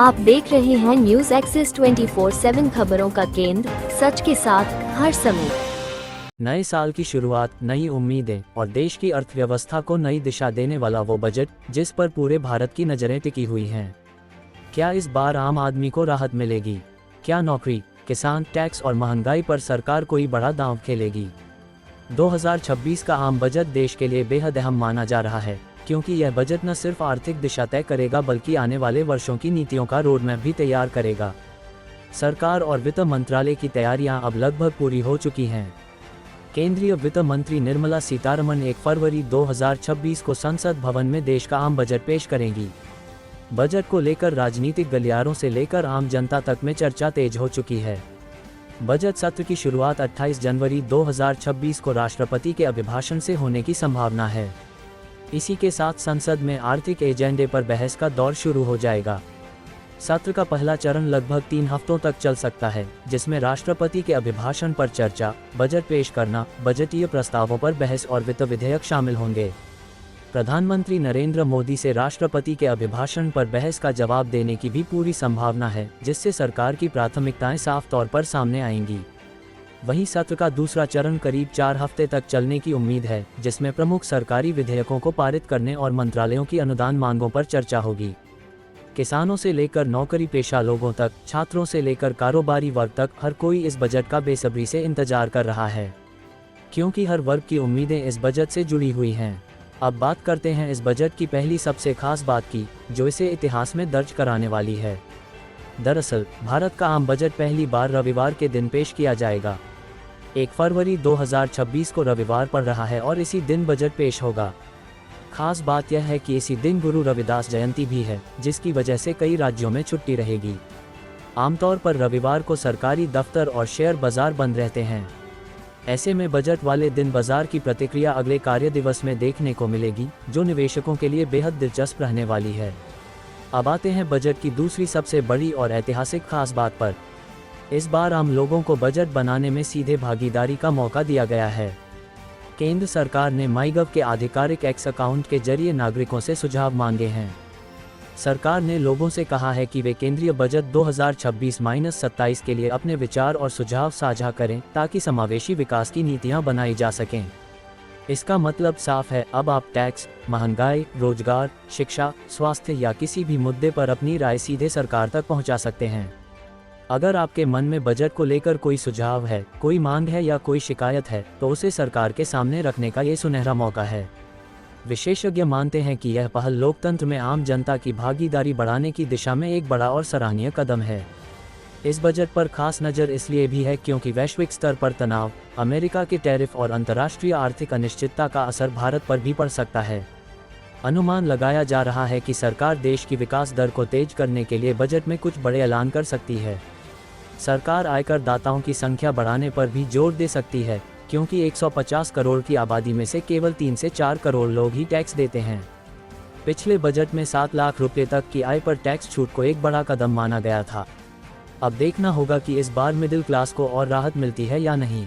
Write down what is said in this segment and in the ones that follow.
आप देख रहे हैं न्यूज एक्सेस 24/7 खबरों का केंद्र, सच के साथ हर समय। नए साल की शुरुआत, नई उम्मीदें और देश की अर्थव्यवस्था को नई दिशा देने वाला वो बजट जिस पर पूरे भारत की नज़रें टिकी हुई हैं। क्या इस बार आम आदमी को राहत मिलेगी? क्या नौकरी, किसान, टैक्स और महंगाई पर सरकार कोई बड़ा दांव खेलेगी? 2026 का आम बजट देश के लिए बेहद अहम माना जा रहा है, क्योंकि यह बजट न सिर्फ आर्थिक दिशा तय करेगा बल्कि आने वाले वर्षों की नीतियों का रोडमैप भी तैयार करेगा। सरकार और वित्त मंत्रालय की तैयारियां अब लगभग पूरी हो चुकी हैं। केंद्रीय वित्त मंत्री निर्मला सीतारमण 1 फरवरी 2026 को संसद भवन में देश का आम बजट पेश करेंगी। बजट को लेकर राजनीतिक गलियारों से लेकर आम जनता तक में चर्चा तेज हो चुकी है। बजट सत्र की शुरुआत 28 जनवरी 2026 को राष्ट्रपति के अभिभाषण से होने की संभावना है। इसी के साथ संसद में आर्थिक एजेंडे पर बहस का दौर शुरू हो जाएगा। सत्र का पहला चरण लगभग 3 हफ्तों तक चल सकता है, जिसमें राष्ट्रपति के अभिभाषण पर चर्चा, बजट पेश करना, बजटीय प्रस्तावों पर बहस और वित्त विधेयक शामिल होंगे। प्रधानमंत्री नरेंद्र मोदी से राष्ट्रपति के अभिभाषण पर बहस का जवाब देने की भी पूरी संभावना है, जिससे सरकार की प्राथमिकताएं साफ तौर पर सामने आएंगी। वहीं सत्र का दूसरा चरण करीब 4 हफ्ते तक चलने की उम्मीद है, जिसमें प्रमुख सरकारी विधेयकों को पारित करने और मंत्रालयों की अनुदान मांगों पर चर्चा होगी। किसानों से लेकर नौकरी पेशा लोगों तक, छात्रों से लेकर कारोबारी वर्ग तक, हर कोई इस बजट का बेसब्री से इंतजार कर रहा है, क्योंकि हर वर्ग की उम्मीदें इस बजट से जुड़ी हुई हैं। अब बात करते हैं इस बजट की पहली सबसे खास बात की, जो इसे इतिहास में दर्ज कराने वाली है। दरअसल भारत का आम बजट पहली बार रविवार के दिन पेश किया जाएगा। 1 फरवरी 2026 को रविवार पड़ रहा है और इसी दिन बजट पेश होगा। खास बात यह है कि इसी दिन गुरु रविदास जयंती भी है, जिसकी वजह से कई राज्यों में छुट्टी रहेगी। आमतौर पर रविवार को सरकारी दफ्तर और शेयर बाजार बंद रहते हैं। ऐसे में बजट वाले दिन बाजार की प्रतिक्रिया अगले कार्य दिवस में देखने को मिलेगी, जो निवेशकों के लिए बेहद दिलचस्प रहने वाली है। अब आते हैं बजट की दूसरी सबसे बड़ी और ऐतिहासिक खास बात पर। इस बार आम लोगों को बजट बनाने में सीधे भागीदारी का मौका दिया गया है। केंद्र सरकार ने माईगव के आधिकारिक एक्स अकाउंट के जरिए नागरिकों से सुझाव मांगे हैं। सरकार ने लोगों से कहा है कि वे केंद्रीय बजट 2026-27 के लिए अपने विचार और सुझाव साझा करें, ताकि समावेशी विकास की नीतियां बनाई जा सकें। इसका मतलब साफ है, अब आप टैक्स, महंगाई, रोजगार, शिक्षा, स्वास्थ्य या किसी भी मुद्दे पर अपनी राय सीधे सरकार तक पहुंचा सकते हैं। अगर आपके मन में बजट को लेकर कोई सुझाव है, कोई मांग है या कोई शिकायत है, तो उसे सरकार के सामने रखने का ये सुनहरा मौका है। विशेषज्ञ मानते हैं कि यह पहल लोकतंत्र में आम जनता की भागीदारी बढ़ाने की दिशा में एक बड़ा और सराहनीय कदम है। इस बजट पर खास नज़र इसलिए भी है क्योंकि वैश्विक स्तर पर तनाव, अमेरिका के टैरिफ और अंतर्राष्ट्रीय आर्थिक अनिश्चितता का असर भारत पर भी पड़ सकता है। अनुमान लगाया जा रहा है कि सरकार देश की विकास दर को तेज करने के लिए बजट में कुछ बड़े ऐलान कर सकती है। सरकार आयकर दाताओं की संख्या बढ़ाने पर भी जोर दे सकती है, क्योंकि 150 करोड़ की आबादी में से केवल 3 से 4 करोड़ लोग ही टैक्स देते हैं। पिछले बजट में 7 लाख रुपये तक की आय पर टैक्स छूट को एक बड़ा कदम माना गया था। अब देखना होगा कि इस बार मिडिल क्लास को और राहत मिलती है या नहीं।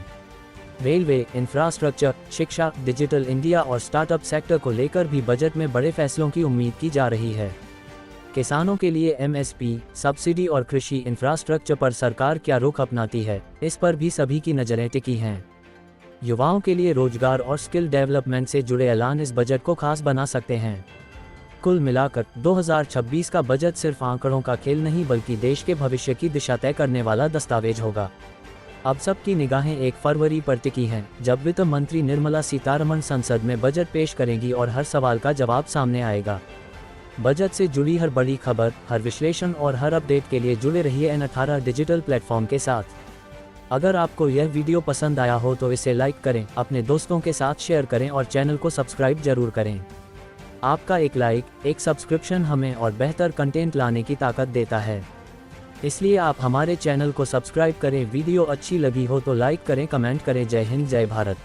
रेलवे, इंफ्रास्ट्रक्चर, शिक्षा, डिजिटल इंडिया और स्टार्टअप सेक्टर को लेकर भी बजट में बड़े फैसलों की उम्मीद की जा रही है। किसानों के लिए एमएसपी, सब्सिडी और कृषि इंफ्रास्ट्रक्चर पर सरकार क्या रुख अपनाती है, इस पर भी सभी की नज़रें टिकी हैं। युवाओं के लिए रोजगार और स्किल डेवलपमेंट से जुड़े ऐलान इस बजट को खास बना सकते हैं। कुल मिलाकर 2026 का बजट सिर्फ आंकड़ों का खेल नहीं, बल्कि देश के भविष्य की दिशा तय करने वाला दस्तावेज होगा। अब सबकी निगाहें 1 फरवरी पर टिकी हैं, जब वित्त मंत्री निर्मला सीतारमण संसद में बजट पेश करेंगी और हर सवाल का जवाब सामने आएगा। बजट से जुड़ी हर बड़ी खबर, हर विश्लेषण और हर अपडेट के लिए जुड़े रहिए N18 डिजिटल प्लेटफॉर्म के साथ। अगर आपको यह वीडियो पसंद आया हो तो इसे लाइक करें, अपने दोस्तों के साथ शेयर करें और चैनल को सब्सक्राइब जरूर करें। आपका एक लाइक, एक सब्सक्रिप्शन हमें और बेहतर कंटेंट लाने की ताकत देता है, इसलिए आप हमारे चैनल को सब्सक्राइब करें। वीडियो अच्छी लगी हो तो लाइक करें, कमेंट करें। जय हिंद, जय भारत।